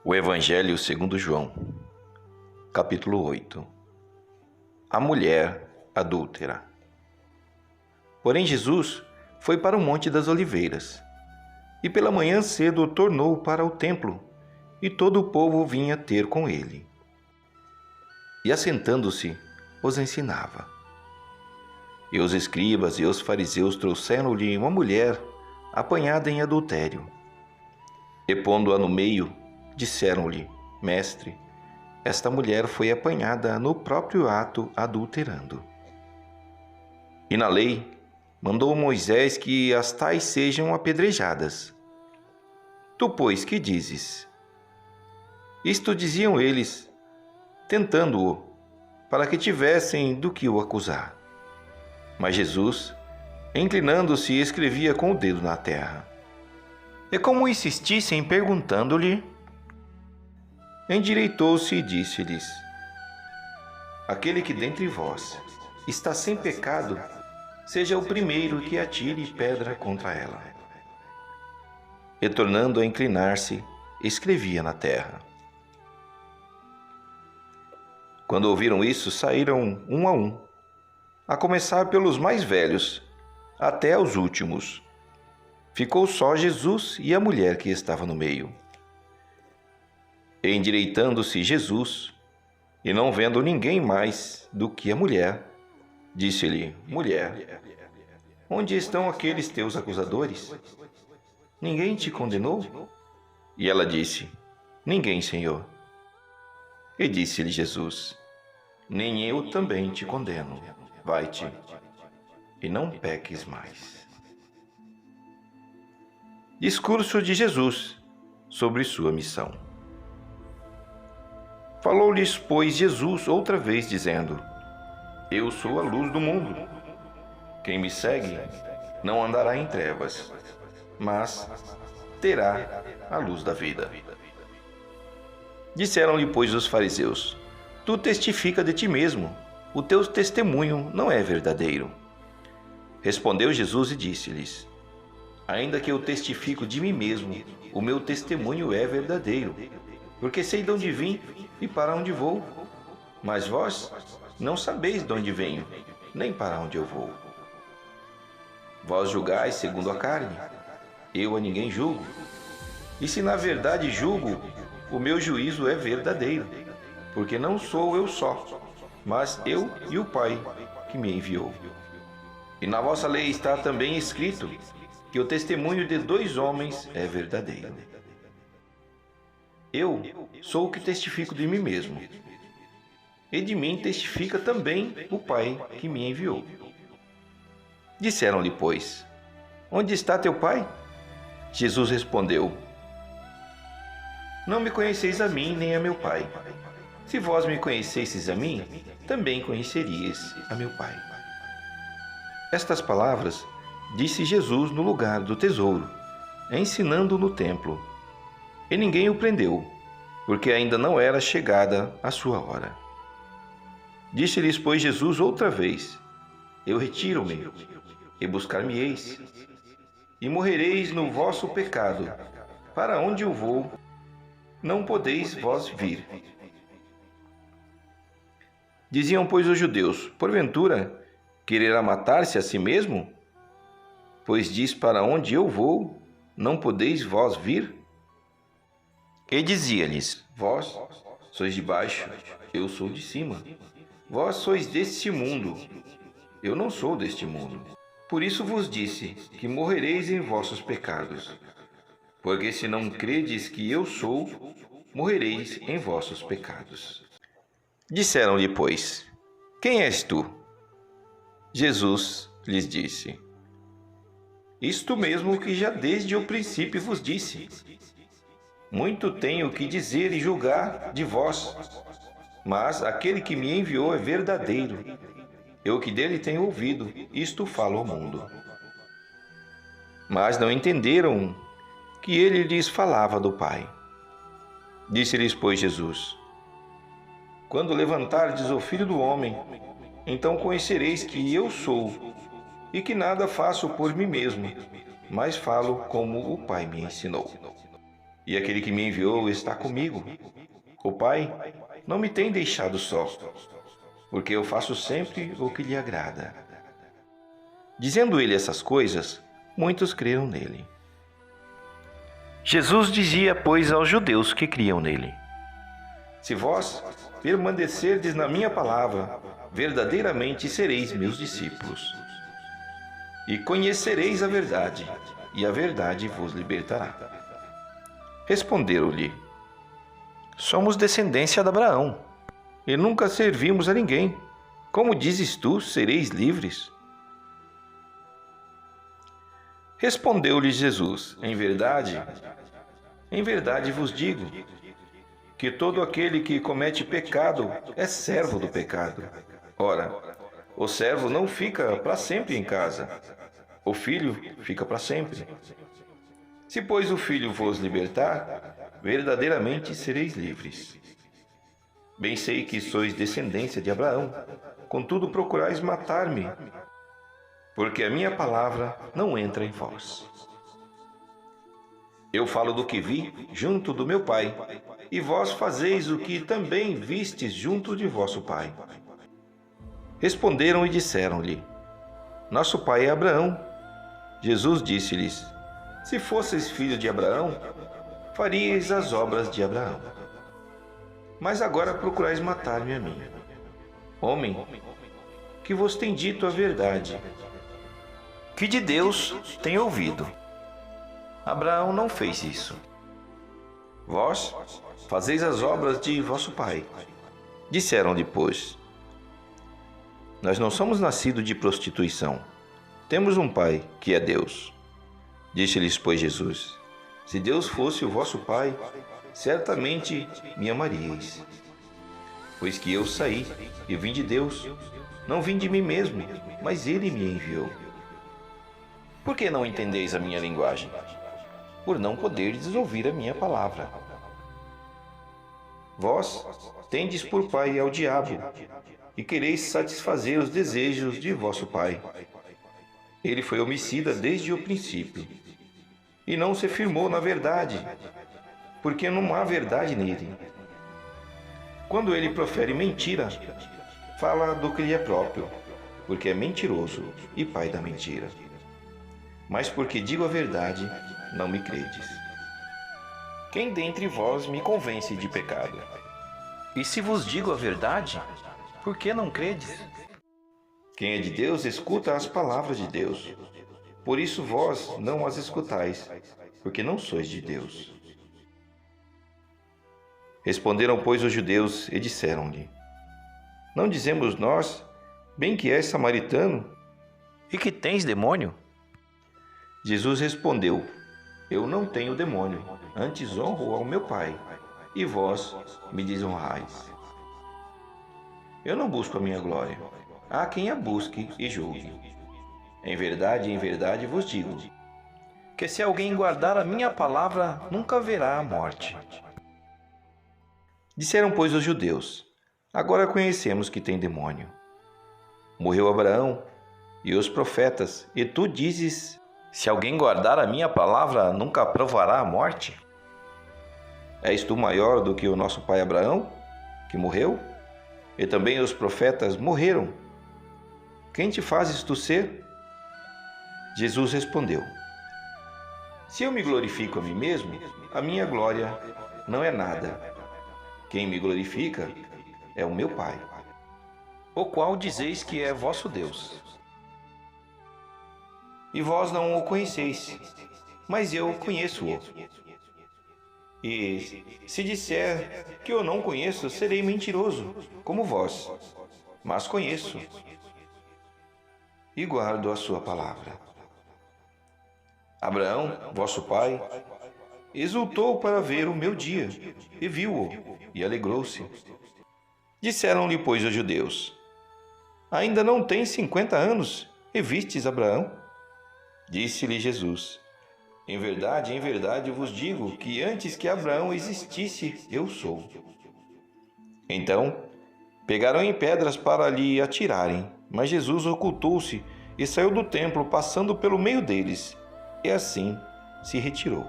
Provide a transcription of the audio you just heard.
O Evangelho segundo João, capítulo 8. A mulher adúltera. Porém Jesus foi para o Monte das Oliveiras, e pela manhã cedo tornou para o templo, e todo o povo vinha ter com ele. E assentando-se, os ensinava. E os escribas e os fariseus trouxeram-lhe uma mulher apanhada em adultério. E pondo-a no meio, disseram-lhe: Mestre, esta mulher foi apanhada no próprio ato adulterando. E na lei, mandou Moisés que as tais sejam apedrejadas. Tu, pois, que dizes? Isto diziam eles, tentando-o, para que tivessem do que o acusar. Mas Jesus, inclinando-se, escrevia com o dedo na terra. E como insistissem perguntando-lhe, endireitou-se e disse-lhes: Aquele que dentre vós está sem pecado, seja o primeiro que atire pedra contra ela. E tornando a inclinar-se, escrevia na terra. Quando ouviram isso, saíram um, a começar pelos mais velhos, até aos últimos. Ficou só Jesus e a mulher que estava no meio. E endireitando-se Jesus, e não vendo ninguém mais do que a mulher, disse-lhe: Mulher, onde estão aqueles teus acusadores? Ninguém te condenou? E ela disse: Ninguém, Senhor. E disse-lhe Jesus: Nem eu também te condeno. Vai-te, e não peques mais. Discurso de Jesus sobre sua missão. Falou-lhes, pois, Jesus outra vez, dizendo: Eu sou a luz do mundo. Quem me segue não andará em trevas, mas terá a luz da vida. Disseram-lhe, pois, os fariseus: Tu testifica de ti mesmo, o teu testemunho não é verdadeiro. Respondeu Jesus e disse-lhes: Ainda que eu testifico de mim mesmo, o meu testemunho é verdadeiro, porque sei de onde vim e para onde vou. Mas vós não sabeis de onde venho, nem para onde eu vou. Vós julgais segundo a carne, eu a ninguém julgo. E se na verdade julgo, o meu juízo é verdadeiro, porque não sou eu só, mas eu e o Pai que me enviou. E na vossa lei está também escrito que o testemunho de dois homens é verdadeiro. Eu sou o que testifico de mim mesmo, e de mim testifica também o Pai que me enviou. Disseram-lhe, pois: Onde está teu Pai? Jesus respondeu: Não me conheceis a mim nem a meu Pai. Se vós me conhecesseis a mim, também conheceríeis a meu Pai. Estas palavras disse Jesus no lugar do tesouro, ensinando no templo. E ninguém o prendeu, porque ainda não era chegada a sua hora. Disse-lhes, pois, Jesus outra vez: Eu retiro-me, e buscar-me-eis, e morrereis no vosso pecado. Para onde eu vou, não podeis vós vir. Diziam, pois, os judeus: Porventura, quererá matar-se a si mesmo? Pois diz: Para onde eu vou, não podeis vós vir? E dizia-lhes: Vós sois de baixo, eu sou de cima. Vós sois deste mundo, eu não sou deste mundo. Por isso vos disse que morrereis em vossos pecados. Porque se não credes que eu sou, morrereis em vossos pecados. Disseram-lhe, pois: Quem és tu? Jesus lhes disse: Isto mesmo que já desde o princípio vos disse. Muito tenho que dizer e julgar de vós, mas aquele que me enviou é verdadeiro. Eu que dele tenho ouvido, isto falo ao mundo. Mas não entenderam que ele lhes falava do Pai. Disse-lhes, pois, Jesus: Quando levantardes o Filho do Homem, então conhecereis que eu sou, e que nada faço por mim mesmo, mas falo como o Pai me ensinou. e aquele que me enviou está comigo. O Pai não me tem deixado só, porque eu faço sempre o que lhe agrada. Dizendo ele essas coisas, muitos creram nele. Jesus dizia, pois, aos judeus que criam nele: Se vós permanecerdes na minha palavra, verdadeiramente sereis meus discípulos. E conhecereis a verdade, e a verdade vos libertará. Responderam-lhe: Somos descendência de Abraão, e nunca servimos a ninguém. Como dizes tu, sereis livres? Respondeu-lhe Jesus: Em verdade vos digo, que todo aquele que comete pecado é servo do pecado. Ora, o servo não fica para sempre em casa, o filho fica para sempre. Se, pois, o Filho vos libertar, verdadeiramente sereis livres. Bem sei que sois descendência de Abraão, contudo procurais matar-me, porque a minha palavra não entra em vós. Eu falo do que vi junto do meu Pai, e vós fazeis o que também vistes junto de vosso pai. Responderam e disseram-lhe: Nosso pai é Abraão. Jesus disse-lhes: Se fosseis filho de Abraão, faríeis as obras de Abraão. Mas agora procurais matar-me a mim, homem, que vos tem dito a verdade, que de Deus tem ouvido. Abraão não fez isso. Vós fazeis as obras de vosso pai. Disseram depois: Nós não somos nascidos de prostituição. Temos um pai, que é Deus. Disse-lhes, pois, Jesus: Se Deus fosse o vosso pai, certamente me amaríeis. Pois que eu saí e vim de Deus, não vim de mim mesmo, mas Ele me enviou. Por que não entendeis a minha linguagem? Por não poderdes ouvir a minha palavra. Vós tendes por pai ao diabo, e quereis satisfazer os desejos de vosso pai. Ele foi homicida desde o princípio, e não se firmou na verdade, porque não há verdade nele. Quando ele profere mentira, fala do que lhe é próprio, porque é mentiroso e pai da mentira. Mas porque digo a verdade, não me credes. Quem dentre vós me convence de pecado? E se vos digo a verdade, por que não credes? Quem é de Deus escuta as palavras de Deus. Por isso vós não as escutais, porque não sois de Deus. Responderam, pois, os judeus e disseram-lhe: Não dizemos nós, bem que és samaritano, e que tens demônio? Jesus respondeu: Eu não tenho demônio, antes honro ao meu Pai, e vós me desonrais. Eu não busco a minha glória. Há quem a busque e julgue. Em verdade vos digo, que se alguém guardar a minha palavra, nunca verá a morte. Disseram, pois, os judeus: Agora conhecemos que tem demônio. Morreu Abraão e os profetas, e tu dizes: Se alguém guardar a minha palavra, nunca provará a morte? És tu maior do que o nosso pai Abraão, que morreu? E também os profetas morreram. Quem te fazes tu ser? Jesus respondeu: Se eu me glorifico a mim mesmo, a minha glória não é nada. Quem me glorifica é o meu Pai, o qual dizeis que é vosso Deus. E vós não o conheceis, mas eu conheço-o. E se disser que eu não conheço, serei mentiroso, como vós, mas conheço e guardo a sua palavra. Abraão, vosso pai, exultou para ver o meu dia, e viu-o, e alegrou-se. Disseram-lhe, pois, os judeus: Ainda não tens 50 anos, e vistes Abraão? Disse-lhe Jesus: Em verdade vos digo que antes que Abraão existisse, eu sou. Então, pegaram em pedras para lhe atirarem, mas Jesus ocultou-se e saiu do templo, passando pelo meio deles, e assim se retirou.